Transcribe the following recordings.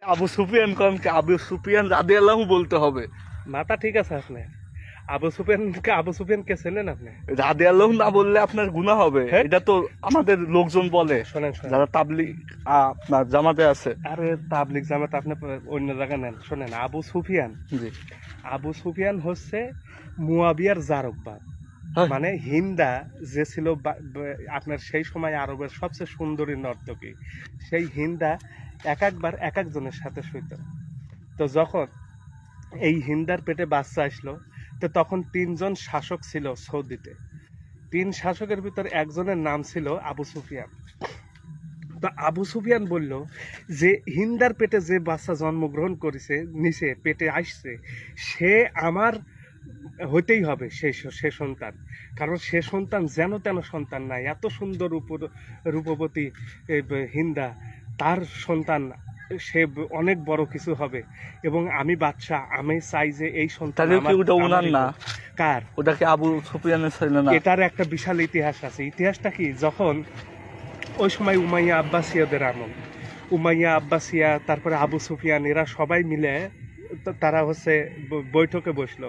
আবু সুফিয়ান কম কি আবু সুফিয়ান রাদিয়াল্লাহু বলতে হবে। মাথা ঠিক আছে আপনার? আবু সুফিয়ান কে চেনেন আপনি? রাদিয়াল্লাহু না বললে আপনার গুনাহ হবে, হ্যাঁ? এটা তো আমাদের লোকজন বলে শোনেন শোনেন, যারা তাবলিগ আপনার জামাতে আছে। আরে তাবলিগ জামাত আপনি অন্য জায়গায় নেন। শোনেন, জি আবু সুফিয়ান হচ্ছে মুয়াবিয়ার জারকবাদ। হ্যাঁ। মানে হিন্দা যে ছিল আপনার সেই সময় আরবের সবচেয়ে সুন্দরী নর্তকী, সেই হিন্দা একবার এক একজনের সাথে শুইত। তো যখন এই হিন্দার পেটে বাচ্চা আসলো, তো তখন তিনজন শাসক ছিল সৌদিতে। তিন শাসকের ভিতর একজনের নাম ছিল আবু সুফিয়ান। তো আবু সুফিয়ান বলল যে হিন্দার পেটে যে বাচ্চা জন্মগ্রহণ করেছে, নিচে পেটে আসছে, সে আমার হইতেই হবে সে সন্তান। কারণ সে সন্তান যেন তেন সন্তান নাই, এত সুন্দর রূপবতী হিন্দা, তার সন্তান সে অনেক বড় কিছু হবে। এবং আমি বাদশা, আমি চাই যে এই সন্তান তাহলে কি ওটা উনার আমারই না? হোক। কার? ওটা কি আবু সুফিয়ানের ছিল না? এটার একটা বিশাল ইতিহাস আছে। ইতিহাসটা কি, যখন ওই সময় উমাইয়া আব্বাসীয়দের আমল, উমাইয়া আব্বাসিয়া, তারপরে আবু সুফিয়ান, এরা সবাই মিলে তারা হচ্ছে বৈঠকে বসলো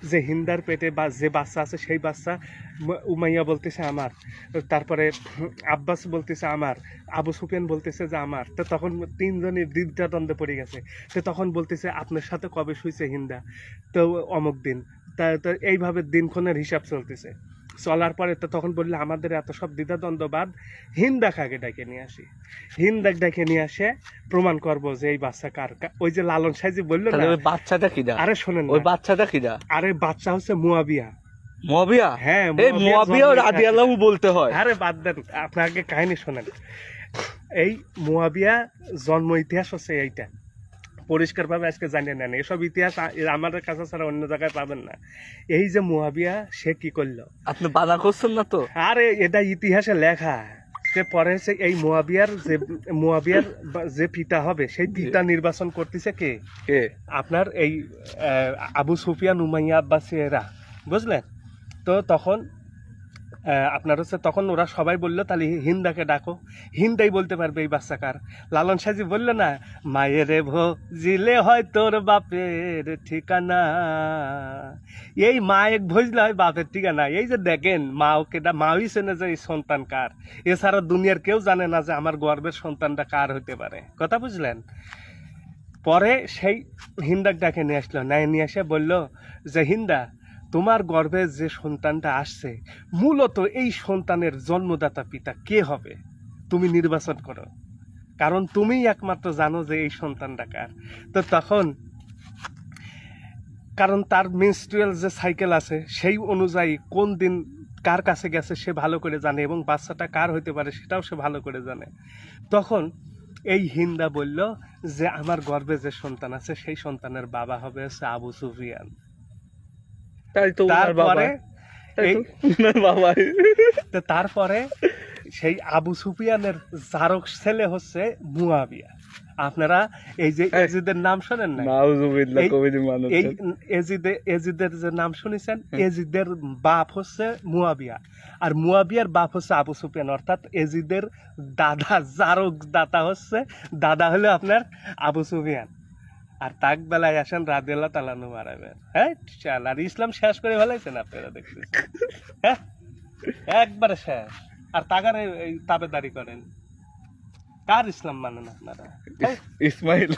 যে হিন্দার পেটে বা যে বাচ্চা আছে সেই বাচ্চা, উমাইয়া বলতেছে আমার, তারপরে আব্বাস বলতেছে আমার, আবু সুফিয়ান বলতেছে যে আমার। তো তখন তিনজনই দ্বিধাদ্বন্দ্বে পড়ে গেছে। তো তখন বলতেছে আপনার সাথে কবে শুইছে হিন্দা? তো অমুক দিন। তো এইভাবে দিনক্ষণের হিসাব চলতেছে। চলার পরে তো তখন বললে আমাদের এত সব দ্বিধাদ্বন্দ্ব বাদ, হিন্দাকে ডেকে নিয়ে আসি। ডেকে নিয়ে আসে প্রমাণ করব যে এই বাচ্চা কার। ওই যে লালন সাইজি বললো না, ওই বাচ্চাটা কিডা? আরে শোনেন, ওই বাচ্চাটা কিডা? আরে বাচ্চা হচ্ছে মুয়াবিয়া। মুয়াবিয়া? হ্যাঁ, এই মুয়াবিয়া রাদিয়াল্লাহু বলতে হয়। আরে বাদ দেন, আপনার আগে কাহিনী শোনেন। এই মুয়াবিয়া জন্ম ইতিহাস হচ্ছে এইটা, পরিষ্কারভাবে আজকে জানিয়ে নেন। এসব ইতিহাস আমাদের কাছে ছাড়া অন্য জায়গায় পাবেন না। এই যে মুয়াবিয়া, সে কি করলো? আপনি বানা করছেন না তো? আরে এটা ইতিহাসে লেখা। সে পরে হচ্ছে এই মুয়াবিয়ার যে পিতা হবে, সেই পিতা নির্বাচন করতেছে কে? কে? আপনার এই আবু সুফিয়ান, উমাইয়া আব্বাসী, এরা, বুঝলেন? তো তখন আপনার হচ্ছে তখন ওরা সবাই বললো তাহলে হিন্দাকে ডাকো, হিন্দাই বলতে পারবে এই বাচ্চা কার। লালন সাজি বললো না, মায়ের ভজিলে হয় তোর বাপের ঠিকানা, এই মা এক ভজলে হয় বাপের ঠিকানা। এই যে দেখেন, মাওই চেনে যে এই সন্তান কার, এছাড়া দুনিয়ার কেউ জানে না যে আমার গর্বের সন্তানটা কার হতে পারে। কথা বুঝলেন? পরে সেই হিন্দাক ডাকে নিয়ে আসলো, নিয়ে এসে বললো যে হিন্দা, তোমার গর্ভে যে সন্তানটা আসছে, মূলত এই সন্তানের জন্মদাতা পিতা কে হবে তুমি নির্বাচন করো, কারণ তুমিই একমাত্র জানো যে এই সন্তানটা কার। তো তখন, কারণ তার মেনস্ট্রুয়াল যে সাইকেল আছে সেই অনুযায়ী কোন দিন কার কাছে গেছে সে ভালো করে জানে, এবং বাচ্চাটা কার হতে পারে সেটাও সে ভালো করে জানে। তখন এই হিন্দা বলল যে আমার গর্ভে যে সন্তান আছে সেই সন্তানের বাবা হবে হচ্ছে আবু সুফিয়ান। তাই তো ওনার বাবা। তারপরে তাই তো ওনার বাবাই। তারপরে সেই আবু সুফিয়ানের জারক ছেলে হচ্ছে মুয়াবিয়া। আপনারা এই যে এজিদের নাম শোনেন না? নাউজুবিল্লাহ, কবির মানুষ। এই এজিদের যে নাম শুনেছেন, এজিদের বাপ হচ্ছে মুয়াবিয়া, আর মুয়াবিয়ার বাপ হচ্ছে আবু সুফিয়ান, অর্থাৎ এজিদের দাদা, জারক দাতা হচ্ছে দাদা হলো আপনার আবু সুফিয়ান। আর তাক বেলায় আসেন রাদিয়াল্লাহু তাআলা আনহু মারাবেন। হ্যাঁ চাল, আর ইসলাম শেষ করে ফেলাইছেন আপনারা, দেখতেছেন। হ্যাঁ, একবারে শেষ। আর তাগারে এই তাবেদারি করেন। কার ইসলাম মানেন আপনারা? ইসমাইল।